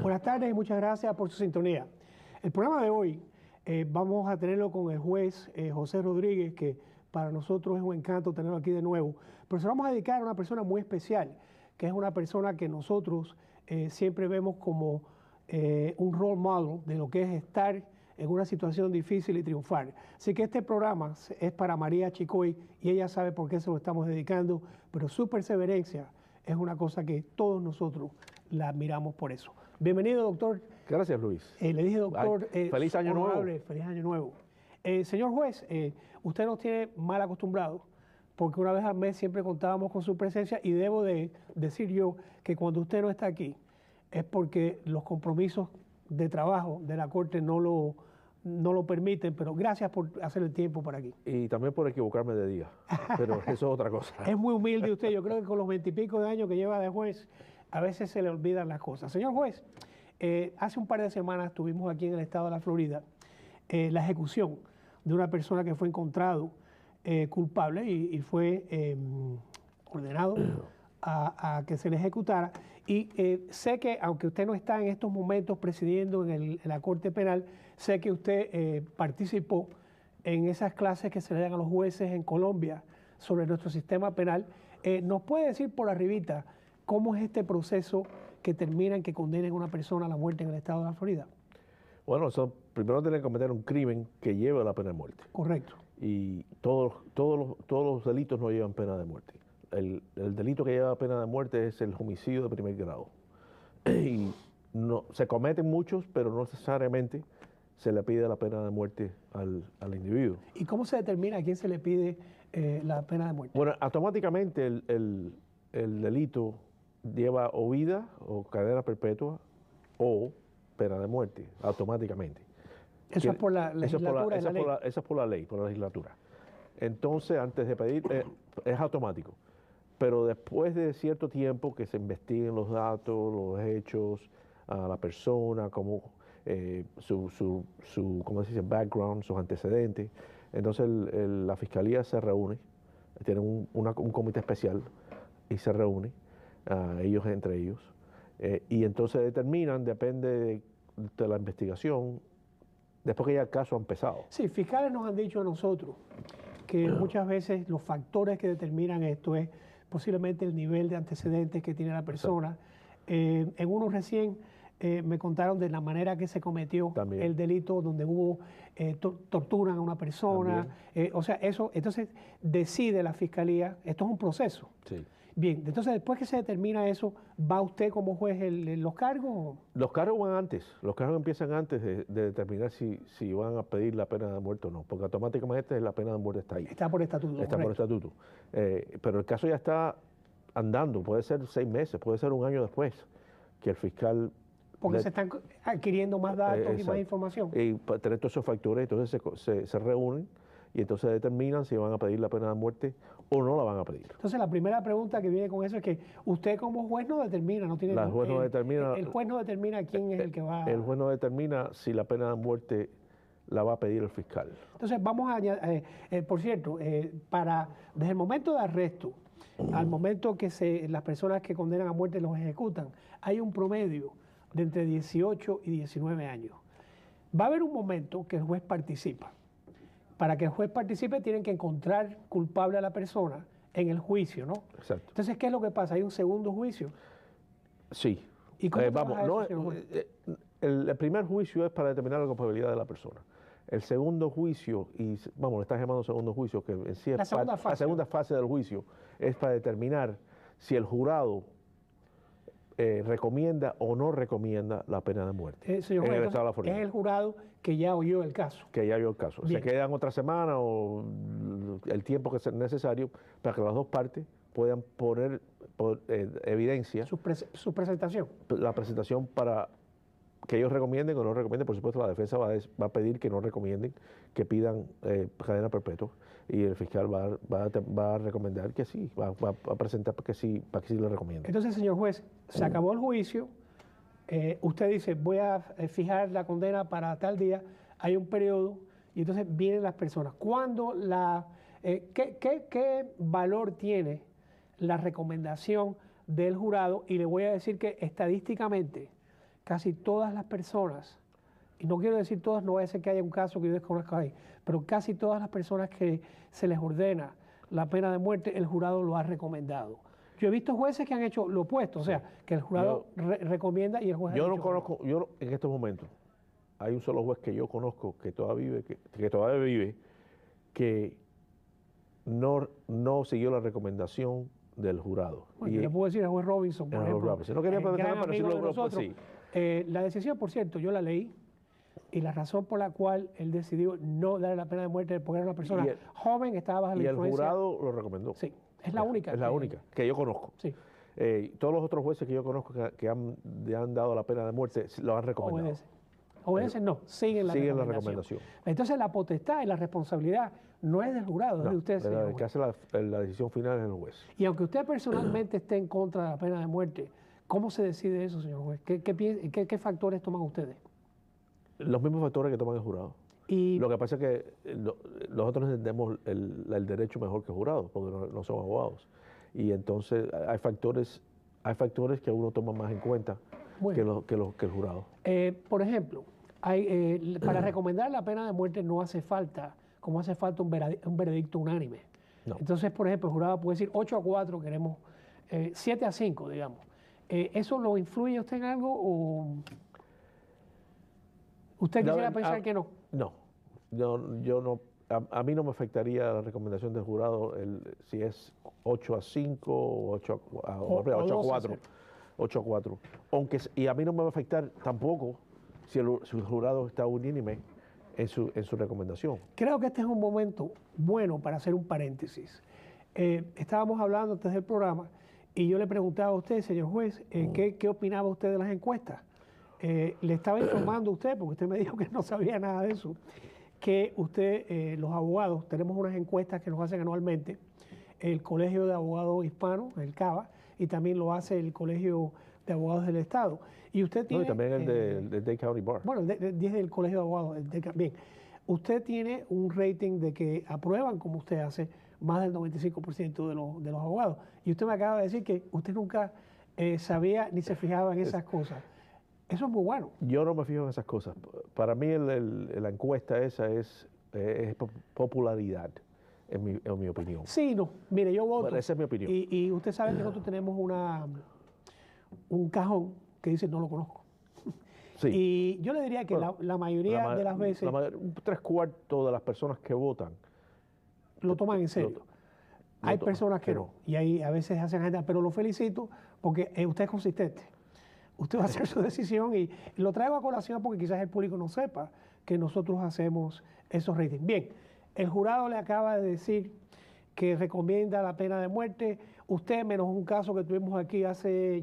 Buenas tardes y muchas gracias por su sintonía. El programa de hoy vamos a tenerlo con el juez José Rodríguez, que para nosotros es un encanto tenerlo aquí de nuevo, pero se lo vamos a dedicar a una persona muy especial, que es una persona que nosotros siempre vemos como un role model de lo que es estar en una situación difícil y triunfar. Así que este programa es para María Chicoy y ella sabe por qué se lo estamos dedicando, pero su perseverancia es una cosa que todos nosotros la admiramos por eso. Bienvenido, doctor. Gracias, Luis. Le dije, doctor, feliz año nuevo. Feliz año nuevo. Señor juez, usted nos tiene mal acostumbrados, porque una vez al mes siempre contábamos con su presencia y debo de decir yo que cuando usted no está aquí es porque los compromisos de trabajo de la Corte no lo permiten, pero gracias por hacer el tiempo para aquí. Y también por equivocarme de día, pero eso es otra cosa. Es muy humilde usted, yo creo que con los 20 y pico de años que lleva de juez, a veces se le olvidan las cosas. Señor juez, hace un par de semanas tuvimos aquí en el estado de la Florida la ejecución de una persona que fue encontrado culpable y fue ordenado a que se le ejecutara. Y sé que, aunque usted no está en estos momentos presidiendo en la Corte Penal, sé que usted participó en esas clases que se le dan a los jueces en Colombia sobre nuestro sistema penal. ¿Nos puede decir por arribita cómo es este proceso que termina en que condenen a una persona a la muerte en el estado de la Florida? Bueno, primero tienen que cometer un crimen que lleve a la pena de muerte. Correcto. Y todos los delitos no llevan pena de muerte. El delito que lleva pena de muerte es el homicidio de primer grado. Y no, se cometen muchos, pero no necesariamente se le pide la pena de muerte al individuo. ¿Y cómo se determina a quién se le pide la pena de muerte? Bueno, automáticamente el delito lleva o vida o cadena perpetua o pena de muerte, automáticamente. Eso es por la legislatura de la ley. Eso es por la ley, por la legislatura. Entonces, antes de pedir, es automático. Pero después de cierto tiempo que se investiguen los datos, los hechos, a la persona, como ¿cómo se dice? Background, sus antecedentes. Entonces la fiscalía se reúne, tiene un comité especial y se reúne, ellos entre ellos, y entonces determinan, depende de la investigación, después que ya el caso ha empezado. Sí, fiscales nos han dicho a nosotros que muchas veces los factores que determinan esto es posiblemente el nivel de antecedentes que tiene la persona. En uno recién me contaron de la manera que se cometió también el delito, donde hubo torturan a una persona. O sea, eso, entonces decide la fiscalía, esto es un proceso. Sí. Bien, entonces después que se determina eso, ¿va usted como juez en los cargos? Los cargos van antes, los cargos empiezan antes de determinar si van a pedir la pena de muerte o no, porque automáticamente la pena de muerte está ahí. Está por estatuto. Está por estatuto. Pero el caso ya está andando, puede ser 6 meses, puede ser un año después que el fiscal... Porque se están adquiriendo más datos y más información. Y para tener todos esos factores, entonces se reúnen y entonces determinan si van a pedir la pena de muerte o no la van a pedir. Entonces la primera pregunta que viene con eso es que usted como juez no determina, no tiene... El juez no determina quién es el que va... El juez no determina si la pena de muerte la va a pedir el fiscal. Entonces vamos a añadir, por cierto, desde el momento de arresto al momento que las personas que condenan a muerte los ejecutan, hay un promedio de entre 18 y 19 años. Va a haber un momento que el juez participa. Para que el juez participe tienen que encontrar culpable a la persona en el juicio, ¿no? Exacto. Entonces, ¿qué es lo que pasa? ¿Hay un segundo juicio? Sí. ¿Y cómo trabaja eso, el primer juicio es para determinar la culpabilidad de la persona. El segundo juicio, le estás llamando segundo juicio, que en sí es la segunda fase del juicio, es para determinar si el jurado recomienda o no recomienda la pena de muerte. Señor juez, es el jurado que ya oyó el caso. Que ya oyó el caso. Bien. Se quedan otra semana o el tiempo que sea necesario para que las dos partes puedan poner evidencia. Su presentación. La presentación para que ellos recomienden o no recomienden. Por supuesto, la defensa va a pedir que no recomienden, que pidan cadena perpetua, y el fiscal va a recomendar que sí, va a presentar para que sí le recomienden. Entonces, señor juez, se acabó el juicio, usted dice, voy a fijar la condena para tal día, hay un periodo, y entonces vienen las personas. ¿Cuándo qué valor tiene la recomendación del jurado? Y le voy a decir que estadísticamente, casi todas las personas, y no quiero decir todas, no va a ser que haya un caso que yo desconozca ahí, pero casi todas las personas que se les ordena la pena de muerte, el jurado lo ha recomendado. Yo he visto jueces que han hecho lo opuesto, o sea, que el jurado recomienda y el juez yo no conozco, en estos momentos, hay un solo juez que yo conozco que todavía vive, que no siguió la recomendación del jurado. Bueno, yo le puedo decir al juez Robinson, por ejemplo, no quería gran amigo de pues nosotros. sí. La decisión, por cierto, yo la leí, y la razón por la cual él decidió no darle la pena de muerte porque era una persona joven, estaba bajo la influencia. Y el jurado lo recomendó. Sí, es la única. Es la única que yo conozco. Sí. Todos los otros jueces que yo conozco que han dado la pena de muerte lo han recomendado. Obedecen, no, siguen la recomendación. Entonces la potestad y la responsabilidad no es del jurado, es de usted, señor. El que hace la decisión final es el juez. Y aunque usted personalmente esté en contra de la pena de muerte, ¿cómo se decide eso, señor juez? ¿Qué factores toman ustedes? Los mismos factores que toman el jurado. Y lo que pasa es que nosotros entendemos el derecho mejor que el jurado, porque no somos abogados. Y entonces hay factores que uno toma más en cuenta que el jurado. Por ejemplo, para recomendar la pena de muerte no hace falta, como hace falta un veredicto unánime. No. Entonces, por ejemplo, el jurado puede decir 8-4, queremos 7-5, digamos. ¿Eso lo influye usted en algo o usted quisiera pensar que no? No, yo no. A mí no me afectaría la recomendación del jurado si es 8-5 o 8-4. 8-4. Y a mí no me va a afectar tampoco si el jurado está unánime en su recomendación. Creo que este es un momento bueno para hacer un paréntesis. Estábamos hablando antes del programa y yo le preguntaba a usted, señor juez, ¿qué opinaba usted de las encuestas? Le estaba informando a usted, porque usted me dijo que no sabía nada de eso, que usted, los abogados, tenemos unas encuestas que nos hacen anualmente el Colegio de Abogados Hispanos, el CABA, y también lo hace el Colegio de Abogados del Estado. Y usted tiene... No, y también el de Dade County Bar. Bueno, el Colegio de Abogados. Bien, usted tiene un rating de que aprueban, como usted hace, más del 95% de los abogados. Y usted me acaba de decir que usted nunca sabía ni se fijaba en esas cosas. Eso es muy bueno. Yo no me fijo en esas cosas. Para mí la encuesta esa es popularidad, en mi opinión. Sí, no. Mire, yo voto. Bueno, esa es mi opinión. Y usted sabe que nosotros tenemos un cajón que dice no lo conozco. Sí. Y yo le diría que la mayoría de las veces... 3/4 de las personas que votan lo toman en serio. Hay personas que no. Y ahí a veces hacen agenda, pero lo felicito porque usted es consistente. Usted va a hacer su decisión y lo traigo a colación porque quizás el público no sepa que nosotros hacemos esos ratings. Bien, el jurado le acaba de decir que recomienda la pena de muerte. Usted, menos un caso que tuvimos aquí hace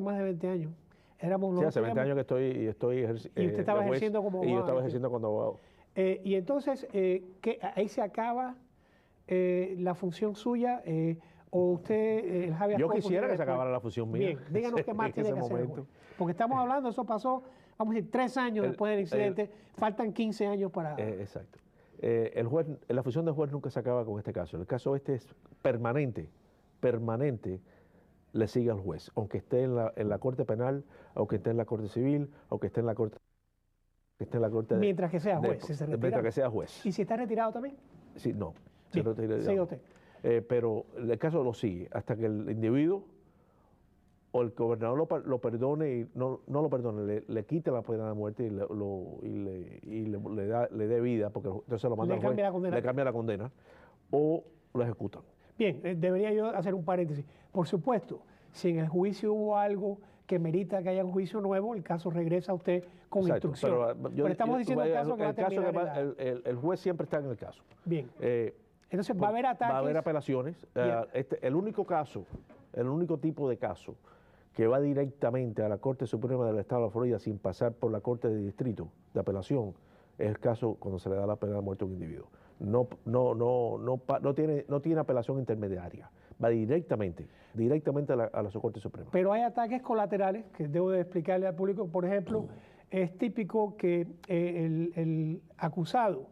más de 20 años. Sí, hace 20 años que estoy y usted estaba ejerciendo como abogado. Y yo estaba ejerciendo como abogado. Y entonces, ahí se acaba la función suya, o usted, el habeas Yo corpus, quisiera que se acabara la función mía. Bien, díganos qué más tiene que hacer. Porque estamos hablando, eso pasó, vamos a decir, 3 años después del incidente, faltan 15 años para... Exacto. La función del juez nunca se acaba con este caso. El caso este es permanente, le sigue al juez, aunque esté en la corte penal, aunque esté en la corte civil, aunque esté en la corte... Mientras que sea juez, si se retira. Mientras que sea juez. ¿Y si está retirado también? Sí, no. Sigue usted. Pero el caso lo sigue hasta que el individuo o el gobernador lo perdone y no lo perdone, le quite la pena de muerte y le dé vida, porque entonces lo manda al juez, le cambia la condena, o lo ejecutan. Bien, debería yo hacer un paréntesis. Por supuesto, si en el juicio hubo algo que merita que haya un juicio nuevo, el caso regresa a usted con instrucción. Pero estamos diciendo el caso que va a terminar el juez siempre está en el caso. Bien. Entonces va a haber ataques. Va a haber apelaciones. El único tipo de caso que va directamente a la Corte Suprema del Estado de la Florida sin pasar por la Corte de Distrito de Apelación es el caso cuando se le da la pena de muerte a un individuo. No tiene apelación intermediaria. Va directamente a la Corte Suprema. Pero hay ataques colaterales que debo de explicarle al público. Por ejemplo, es típico que el acusado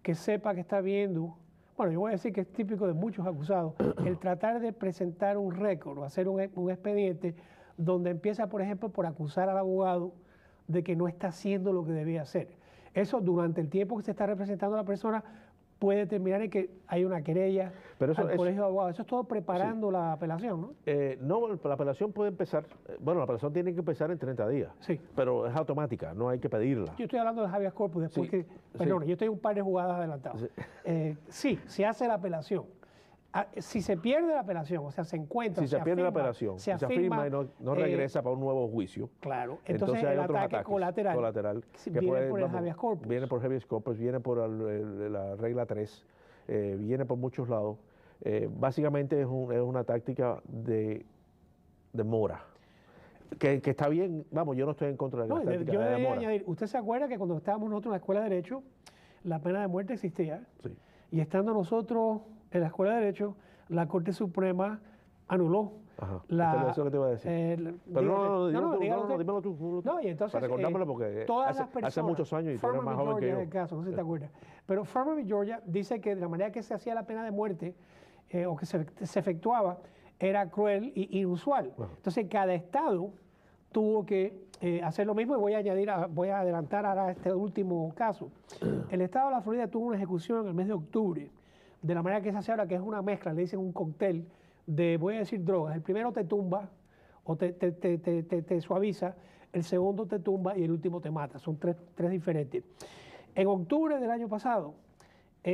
que sepa que está viendo, bueno, yo voy a decir que es típico de muchos acusados, el tratar de presentar un récord o hacer un expediente donde empieza, por ejemplo, por acusar al abogado de que no está haciendo lo que debía hacer. Eso durante el tiempo que se está representando a la persona puede terminar en que hay una querella al colegio de abogados. Eso es todo preparando la apelación, ¿no? No, la apelación puede empezar, bueno, la apelación tiene que empezar en 30 días, Sí. pero es automática, no hay que pedirla. Yo estoy hablando del habeas corpus, después Sí, perdón, yo estoy un par de jugadas adelantado. Sí, se hace la apelación. Si se pierde la apelación, o sea, se encuentra, si se pierde la apelación, se afirma y no regresa para un nuevo juicio. Claro, entonces el hay otros ataque colateral viene por el habeas corpus. Viene por habeas corpus, viene por la regla 3, viene por muchos lados. Básicamente es una táctica de mora. Que está bien, vamos, yo no estoy en contra de la táctica yo de debería mora. añadir, usted se acuerda que cuando estábamos nosotros en la Escuela de Derecho, la pena de muerte existía, Sí. y estando nosotros en la Escuela de Derecho, la Corte Suprema anuló Ajá. la... Eso que te iba a decir. Pero dímelo tú. No, y entonces, para recordármelo porque todas las personas, hace muchos años y tú eres más joven que yo. El caso, no sé si te acuerdas. Pero Farmer v. Georgia dice que de la manera que se hacía la pena de muerte o que se efectuaba era cruel e inusual. Bueno. Entonces cada estado tuvo que hacer lo mismo y voy a adelantar ahora este último caso. El estado de la Florida tuvo una ejecución en el mes de octubre, de la manera que se hace ahora, que es una mezcla, le dicen un cóctel de, voy a decir, drogas. El primero te tumba o te suaviza, el segundo te tumba y el último te mata. Son tres diferentes. En octubre del año pasado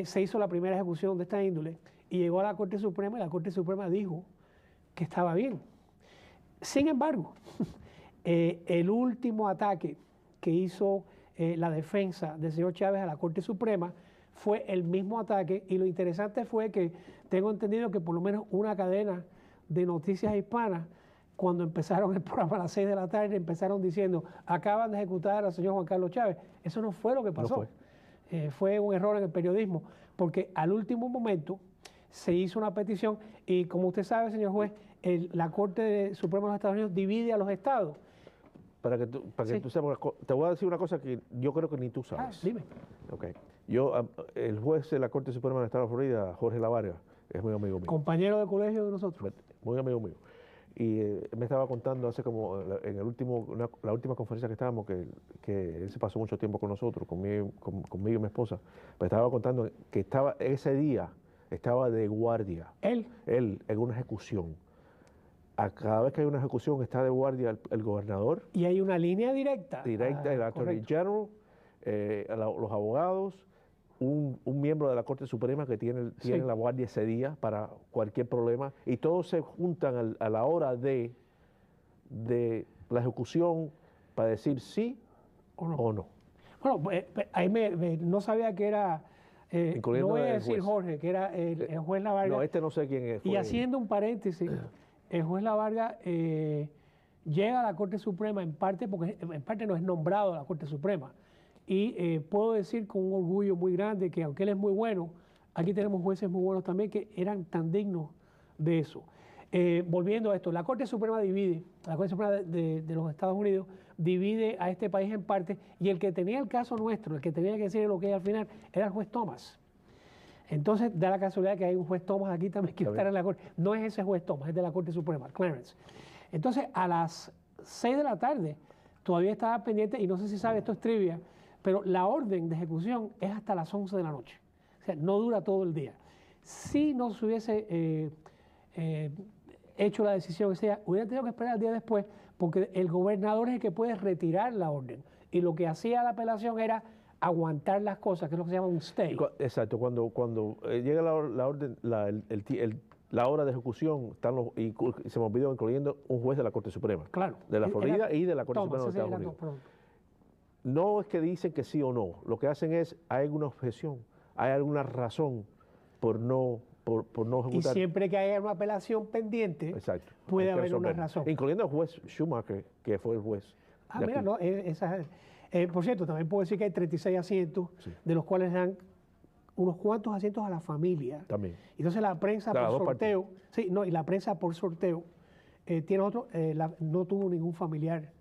se hizo la primera ejecución de esta índole y llegó a la Corte Suprema y la Corte Suprema dijo que estaba bien. Sin embargo, el último ataque que hizo la defensa del señor Chávez a la Corte Suprema fue el mismo ataque, y lo interesante fue que tengo entendido que por lo menos una cadena de noticias hispanas, cuando empezaron el programa a las 6 de la tarde, empezaron diciendo, acaban de ejecutar al señor Juan Carlos Chávez. Eso no fue lo que pasó. No fue. Fue un error en el periodismo, porque al último momento se hizo una petición y, como usted sabe, señor juez, la Corte Suprema de los Estados Unidos divide a los estados. Para que tú sepas, te voy a decir una cosa que yo creo que ni tú sabes. Dime. Okay. El juez de la Corte Suprema del Estado de Florida, Jorge Lavarga, es muy amigo mío. Compañero de colegio de nosotros. Muy amigo mío. Y me estaba contando hace como, en la última conferencia que estábamos, que él se pasó mucho tiempo con nosotros, conmigo y mi esposa, me estaba contando que ese día estaba de guardia. ¿Él? Él, en una ejecución. Cada vez que hay una ejecución está de guardia el gobernador. Y hay una línea directa. El Attorney General, los abogados, un miembro de la Corte Suprema que tiene la guardia ese día para cualquier problema, y todos se juntan a la hora de la ejecución para decir sí o no. Bueno, ahí no sabía que era, no voy a decir Jorge, que era el juez Lavarga. No, no sé quién es. Y haciendo un paréntesis, el juez Lavarga llega a la Corte Suprema en parte porque en parte no es nombrado a la Corte Suprema. Y puedo decir con un orgullo muy grande que aunque él es muy bueno, aquí tenemos jueces muy buenos también que eran tan dignos de eso. Volviendo a esto, la Corte Suprema la Corte Suprema de los Estados Unidos divide a este país en parte, y el que tenía el caso nuestro, el que tenía que decir lo que hay al final, era el juez Thomas. Entonces, da la casualidad que hay un juez Thomas aquí también que está en la Corte. No es ese juez Thomas, es de la Corte Suprema, Clarence. Entonces, a las 6 de la tarde, todavía estaba pendiente, y no sé si sabe, esto es trivia, pero la orden de ejecución es hasta las 11 de la noche. O sea, no dura todo el día. Si no se hubiese hecho la decisión que sea, hubiera tenido que esperar el día después, porque el gobernador es el que puede retirar la orden. Y lo que hacía la apelación era aguantar las cosas, que es lo que se llama un stay. Exacto, cuando llega la orden, la hora de ejecución, y se me olvidó, incluyendo un juez de la Corte Suprema. Claro. De la Florida y de la Corte Suprema de los Estados Unidos. No es que dicen que sí o no, lo que hacen es, hay alguna objeción, hay alguna razón por no ejecutar. Y siempre que haya una apelación pendiente, exacto, puede haber una razón. Incluyendo el juez Schumacher, que fue el juez. Mira, no, por cierto, también puedo decir que hay 36 asientos, de los cuales dan unos cuantos asientos a la familia. También. Entonces la prensa por sorteo, y la prensa por sorteo tiene otro, no tuvo ningún familiar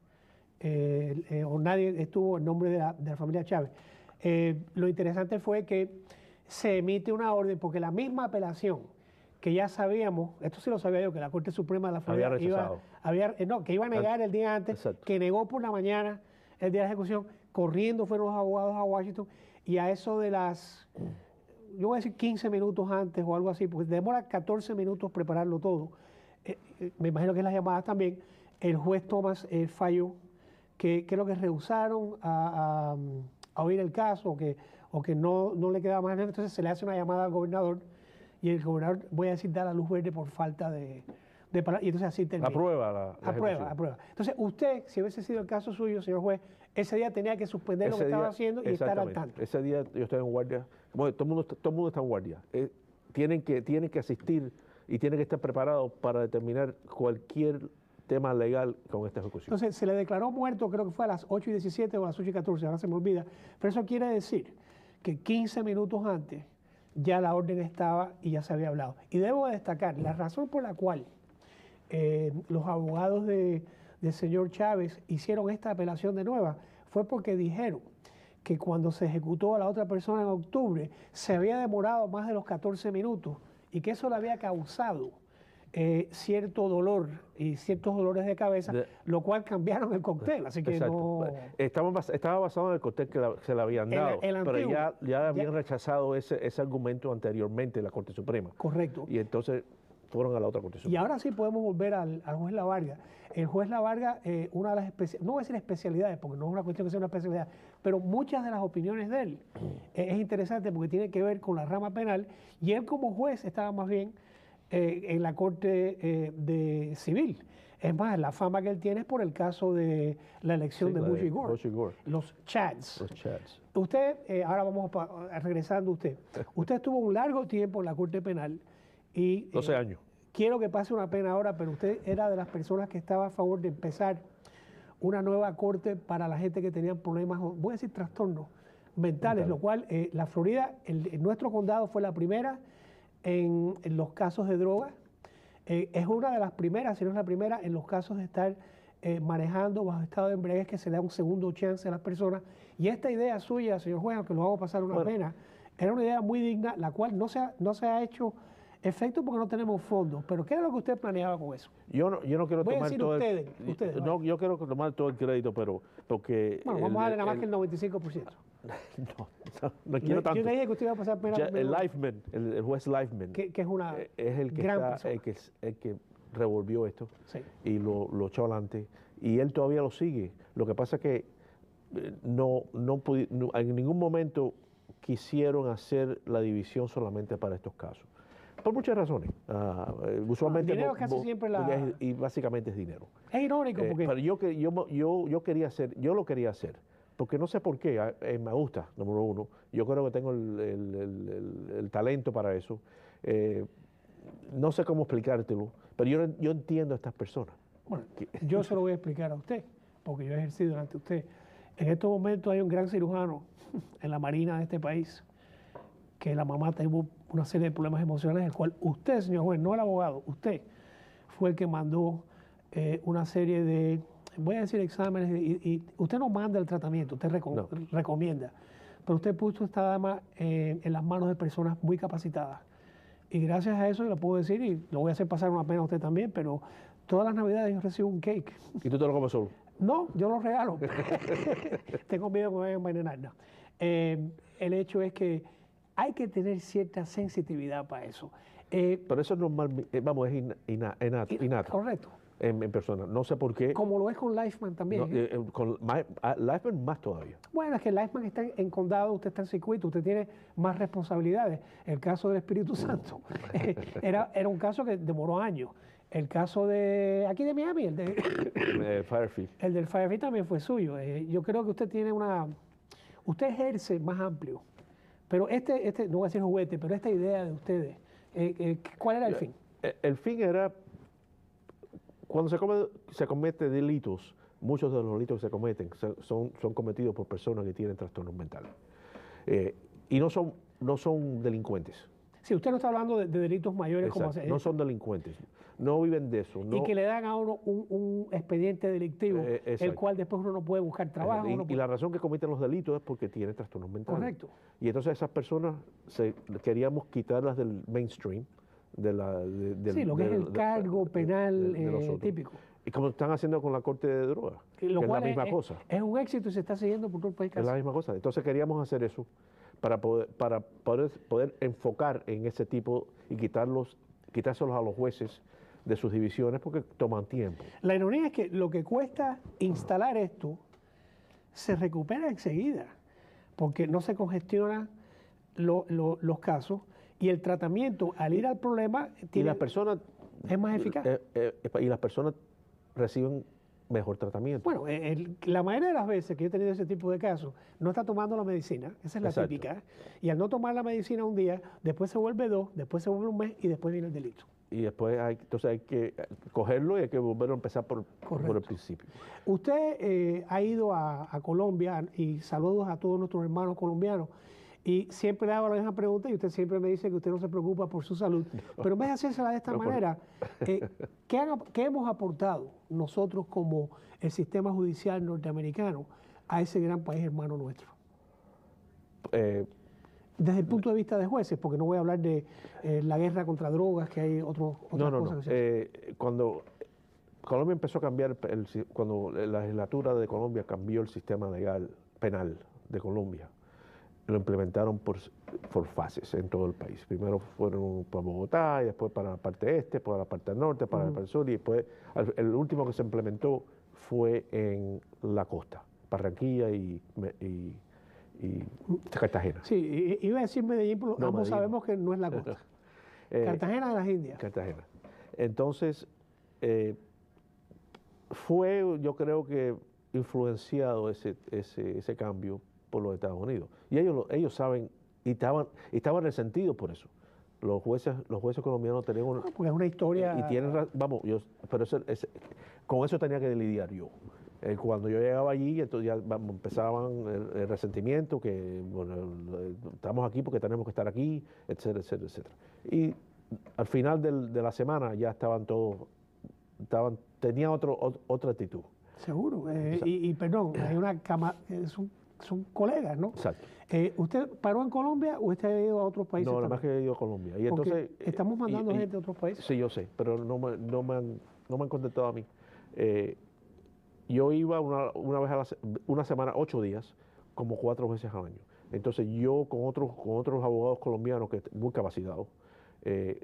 o nadie estuvo en nombre de la familia Chávez. Lo interesante fue que se emite una orden, porque la misma apelación que ya sabíamos, esto sí lo sabía yo, que la Corte Suprema de la Florida que iba a negar el día antes, que negó por la mañana el día de la ejecución, corriendo fueron los abogados a Washington y a eso de las, yo voy a decir 15 minutos antes o algo así, porque demora 14 minutos prepararlo todo. Me imagino que en las llamadas también, el juez Thomas falló, que es lo que rehusaron a oír el caso o que no le quedaba más. Entonces se le hace una llamada al gobernador y el gobernador, voy a decir, da la luz verde por falta de palabras, y entonces así termina. Aprueba la ejecución. Aprueba. Entonces usted, si hubiese sido el caso suyo, señor juez, ese día tenía que suspender lo que estaba haciendo y estar al tanto. Ese día yo estoy en guardia, como todo el mundo está en guardia. Tienen que asistir y tienen que estar preparados para determinar cualquier tema legal con esta ejecución. Entonces se le declaró muerto, creo que fue a las 8:17 o a las 8:14, ahora se me olvida, pero eso quiere decir que 15 minutos antes ya la orden estaba y ya se había hablado. Y debo destacar, la razón por la cual los abogados del señor Chávez hicieron esta apelación de nueva fue porque dijeron que cuando se ejecutó a la otra persona en octubre se había demorado más de los 14 minutos y que eso le había causado cierto dolor y ciertos dolores de cabeza, lo cual cambiaron el cóctel, así que no... Estaba basado en el cóctel que se le habían dado, pero ya habían rechazado ese argumento anteriormente en la Corte Suprema. Correcto. Y entonces fueron a la otra Corte Suprema. Y ahora sí podemos volver al juez Lavarga. El juez Lavarga, una de las no voy a decir especialidades, porque no es una cuestión que sea una especialidad, pero muchas de las opiniones de él es interesante porque tiene que ver con la rama penal, y él como juez estaba más bien en la Corte de Civil. Es más, la fama que él tiene es por el caso de la elección de Bush y Gore. Los Chads. Usted, ahora vamos regresando a usted. Usted estuvo un largo tiempo en la Corte Penal y... 12 años. Quiero que pase una pena ahora, pero usted era de las personas que estaba a favor de empezar una nueva corte para la gente que tenía problemas, voy a decir trastornos mentales, lo cual la Florida, nuestro condado fue la primera en los casos de droga. Es una de las primeras, si no es la primera, en los casos de estar manejando bajo estado de embriaguez, que se le da un segundo chance a las personas. Y esta idea suya, señor juez, aunque lo vamos a pasar una pena, era una idea muy digna, la cual no se ha hecho efecto porque no tenemos fondos. Pero ¿qué era lo que usted planeaba con eso? Yo no quiero voy tomar a decir todo ustedes, no, yo quiero tomar todo el crédito, pero porque... Bueno, vamos a darle nada más que el 95%. No quiero tanto. Yo le dije que usted iba a pasar pena. El Leifman, el juez Leifman, que es una es el que gran el que revolvió esto, sí, y lo echó adelante, y él todavía lo sigue. Lo que pasa es que en ningún momento quisieron hacer la división solamente para estos casos. Por muchas razones. Usualmente dinero casi siempre y básicamente es dinero. Es irónico porque... Pero yo quería hacer, yo lo quería hacer, porque no sé por qué, me gusta, número uno. Yo creo que tengo el talento para eso. No sé cómo explicártelo, pero yo entiendo a estas personas. Bueno, yo se lo voy a explicar a usted, porque yo he ejercido ante usted. En estos momentos hay un gran cirujano en la Marina de este país, que la mamá tuvo una serie de problemas emocionales, el cual usted, señor juez, no el abogado, usted fue el que mandó una serie de, voy a decir exámenes, y usted no manda el tratamiento, usted recomienda, pero usted puso a esta dama en las manos de personas muy capacitadas. Y gracias a eso, yo lo puedo decir, y lo voy a hacer pasar una pena a usted también, pero todas las navidades yo recibo un cake. ¿Y tú te lo comes solo? No, yo lo regalo. Tengo miedo que me vayan a envenenar. No. El hecho es que hay que tener cierta sensibilidad para eso. Pero eso es normal, vamos, es innato. Correcto. En persona. No sé por qué. Como lo es con Leifman también. No, con Leifman más todavía. Bueno, es que Leifman está en condado, usted está en circuito, usted tiene más responsabilidades. El caso del Espíritu Santo era un caso que demoró años. El caso de aquí de Miami, el Firefield. El del Firefield también fue suyo. Yo creo que usted tiene usted ejerce más amplio. Pero no voy a decir juguete, pero esta idea de ustedes, ¿cuál era el fin? El fin era, cuando se cometen delitos, muchos de los delitos que se cometen son cometidos por personas que tienen trastornos mentales. Y no son delincuentes. Si usted no está hablando de delitos mayores, exacto, como no son delincuentes, no viven de eso. Y que le dan a uno un expediente delictivo, el cual después uno no puede buscar trabajo. Y la razón que cometen los delitos es porque tienen trastornos mentales. Correcto. Y entonces esas personas queríamos quitarlas del mainstream. Sí, lo que es el cargo penal típico. Y como están haciendo con la Corte de Drogas, que es la misma cosa. Es un éxito y se está siguiendo por todo el país. Es la misma cosa. Entonces queríamos hacer eso para poder enfocar en ese tipo y quitárselos a los jueces de sus divisiones porque toman tiempo. La ironía es que lo que cuesta instalar esto se recupera enseguida, porque no se congestionan los casos y el tratamiento al ir al problema Y las personas es más eficaz. Y las personas reciben mejor tratamiento. Bueno, la mayoría de las veces que yo he tenido ese tipo de casos, no está tomando la medicina, esa es la Exacto. típica, y al no tomar la medicina un día, después se vuelve 2, después se vuelve un mes y después viene el delito. Y después entonces hay que cogerlo y hay que volver a empezar por el principio. Usted ha ido a Colombia y saludos a todos nuestros hermanos colombianos. Y siempre le hago la misma pregunta y usted siempre me dice que usted no se preocupa por su salud. Pero en vez de hacérsela de esta manera, ¿qué hemos aportado nosotros como el sistema judicial norteamericano a ese gran país hermano nuestro? Desde el punto de vista de jueces, porque no voy a hablar de la guerra contra drogas, que hay otras cosas. Cuando Colombia empezó a cambiar, cuando la legislatura de Colombia cambió el sistema legal penal de Colombia, lo implementaron por fases en todo el país. Primero fueron para Bogotá, y después para la parte este, para la parte norte, para la parte sur, y después el último que se implementó fue en la costa, Barranquilla y Cartagena. Sí, iba a decir Medellín, pero ambos Medellín. Sabemos que no es la costa. Cartagena de las Indias. Cartagena. Entonces, fue, yo creo que, influenciado ese cambio por los Estados Unidos. Y ellos saben, y estaban resentidos por eso. Los jueces colombianos tenían una... Porque es una historia... Y tienen, pero con eso tenía que lidiar yo. Cuando yo llegaba allí, entonces ya empezaban el resentimiento, que bueno, estamos aquí porque tenemos que estar aquí, etcétera, etcétera, etcétera. Y al final de la semana ya tenían otra actitud. Seguro. Y perdón, hay una cama, son colegas, ¿no? Exacto. ¿Usted paró en Colombia o usted ha ido a otros países? No, nada más que he ido a Colombia. Y entonces, estamos mandando gente a otros países. Sí, yo sé, pero no me han contactado a mí. Yo iba una vez una semana, 8 días, como 4 veces al año. Entonces yo con otros abogados colombianos que muy capacitados, le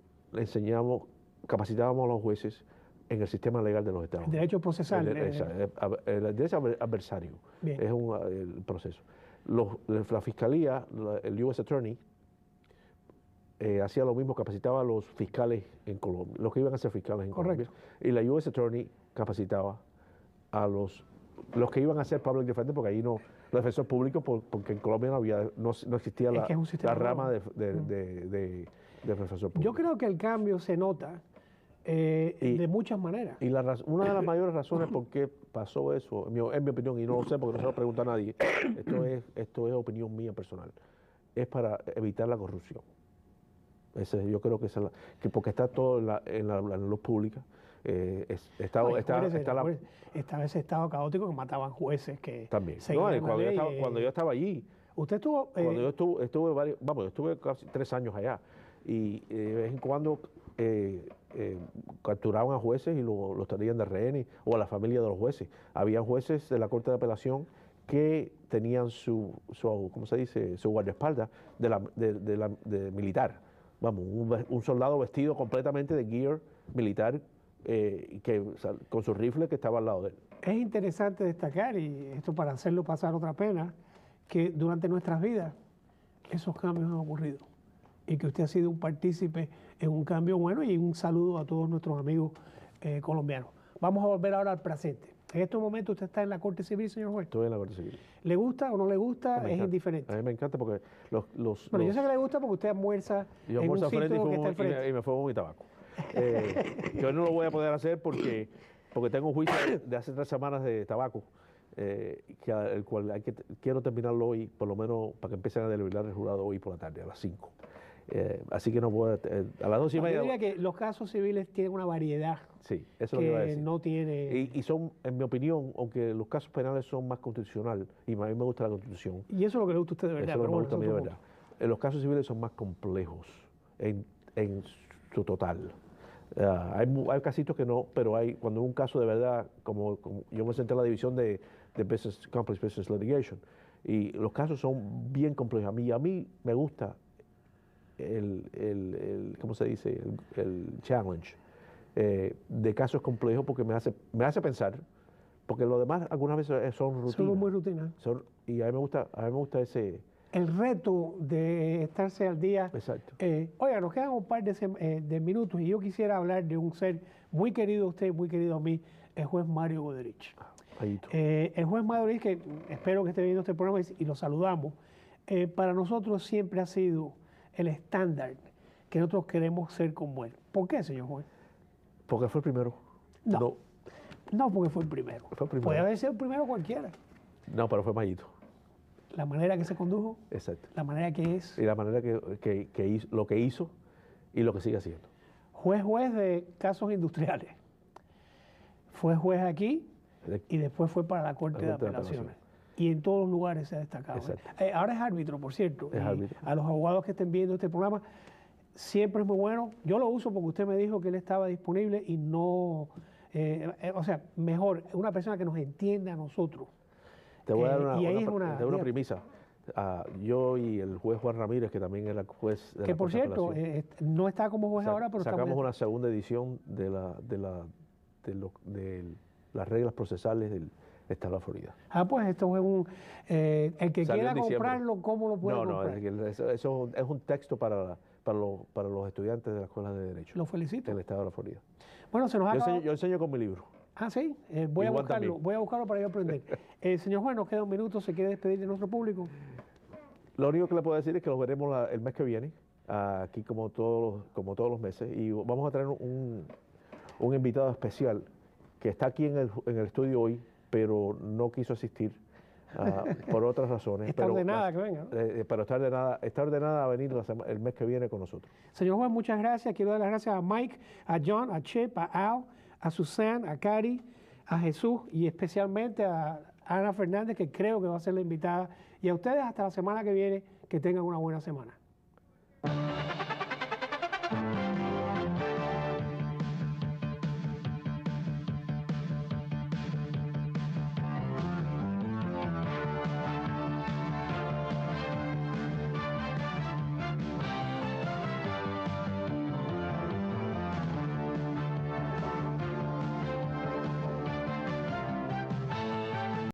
capacitábamos a los jueces en el sistema legal de los Estados Unidos. Derecho procesal. El derecho adversario. Bien. Es el proceso. La fiscalía, el U.S. Attorney, hacía lo mismo, capacitaba a los fiscales en Colombia, los que iban a ser fiscales en Colombia. Y la U.S. Attorney capacitaba a los que iban a ser public defender, porque ahí no, los defensores públicos, porque en Colombia no existía la rama de defensor público. Yo creo que el cambio se nota de muchas maneras. Y una de las mayores razones por qué pasó eso, en mi opinión, y no lo sé porque no se lo pregunta a nadie, esto es opinión mía personal, es para evitar la corrupción. Yo creo que porque está todo en la luz pública. Esta vez estado caótico que mataban jueces que también. Cuando yo estaba allí. ¿Usted estuvo? Cuando yo estuve casi 3 años allá. Y de vez en cuando capturaban a jueces y los traían de rehenes o a la familia de los jueces. Había jueces de la Corte de Apelación que tenían ¿cómo se dice? Su guardaespaldas de militar. Un soldado vestido completamente de gear militar, con su rifle que estaba al lado de él. Es interesante destacar, y esto para hacerlo pasar otra pena, que durante nuestras vidas esos cambios han ocurrido y que usted ha sido un partícipe en un cambio bueno, y un saludo a todos nuestros amigos colombianos. Vamos a volver ahora al presente. En estos momentos usted está en la Corte Civil, señor juez. Estoy en la Corte Civil. ¿Le gusta o no le gusta? Es indiferente. A mí me encanta porque yo sé que le gusta porque usted almuerza en un sitio que está al frente. Y me fumo mi tabaco. Yo no lo voy a poder hacer porque tengo un juicio de hace 3 semanas de tabaco, el cual quiero terminarlo hoy, por lo menos para que empiecen a deliberar el jurado hoy por la tarde, a las 5. Así que no puedo, a las 2:30. Yo diría que los casos civiles tienen una variedad. Sí, eso es lo que iba a decir. No tiene... Y son, en mi opinión, aunque los casos penales son más constitucional, y a mí me gusta la Constitución. Y eso es lo que le gusta a usted de verdad. Eso es lo que me gusta a mí de verdad. Los casos civiles son más complejos en su total. Hay casitos que no, pero cuando un caso de verdad, como yo me senté en la división de Complex Business Litigation, y los casos son bien complejos. A mí me gusta ¿cómo se dice? El challenge de casos complejos porque me hace pensar, porque lo demás algunas veces son rutinas. Son muy rutinas. Y a mí me gusta ese... El reto de estarse al día. Exacto. Oiga, nos quedan un par de minutos y yo quisiera hablar de un ser muy querido a usted, muy querido a mí, el juez Mario Goderich. El juez Mario Goderich, que espero que esté viendo este programa y lo saludamos, para nosotros siempre ha sido el estándar que nosotros queremos ser como él. ¿Por qué, señor juez? Porque fue el primero. No, porque fue el primero. Puede haber sido el primero cualquiera. No, pero fue Mayito. La manera que se condujo. Exacto. La manera que es. Y la manera que hizo, lo que hizo y lo que sigue haciendo. Juez de casos industriales. Fue juez aquí y después fue para la Corte de Apelaciones. Y en todos los lugares se ha destacado. Ahora es árbitro, por cierto. Es árbitro. A los abogados que estén viendo este programa, siempre es muy bueno. Yo lo uso porque usted me dijo que él estaba disponible y no... o sea, mejor, una persona que nos entienda a nosotros. Te voy a dar una premisa. Yo y el juez Juan Ramírez, que también era juez de que por cierto, no está como juez ahora, pero sacamos una segunda edición de las reglas procesales del Estado de la Florida. Pues esto es el que quiera comprarlo, ¿cómo lo puede comprar? No, eso es un texto para los estudiantes de la Escuela de Derecho. Lo felicito. Del Estado de la Florida. Bueno, se nos ha yo enseño con mi libro. Sí, voy a buscarlo para yo aprender. Señor juez, nos queda un minuto, ¿se quiere despedir de nuestro público? Lo único que le puedo decir es que los veremos el mes que viene, aquí como todos los meses, y vamos a tener un invitado especial que está aquí en el estudio hoy, pero no quiso asistir por otras razones. Está ordenada que venga, ¿no? Pero está ordenada a venir el mes que viene con nosotros. Señor juez, muchas gracias. Quiero dar las gracias a Mike, a John, a Chip, a Al, a Susan, a Cari, a Jesús y especialmente a Ana Fernández, que creo que va a ser la invitada. Y a ustedes hasta la semana que viene, que tengan una buena semana.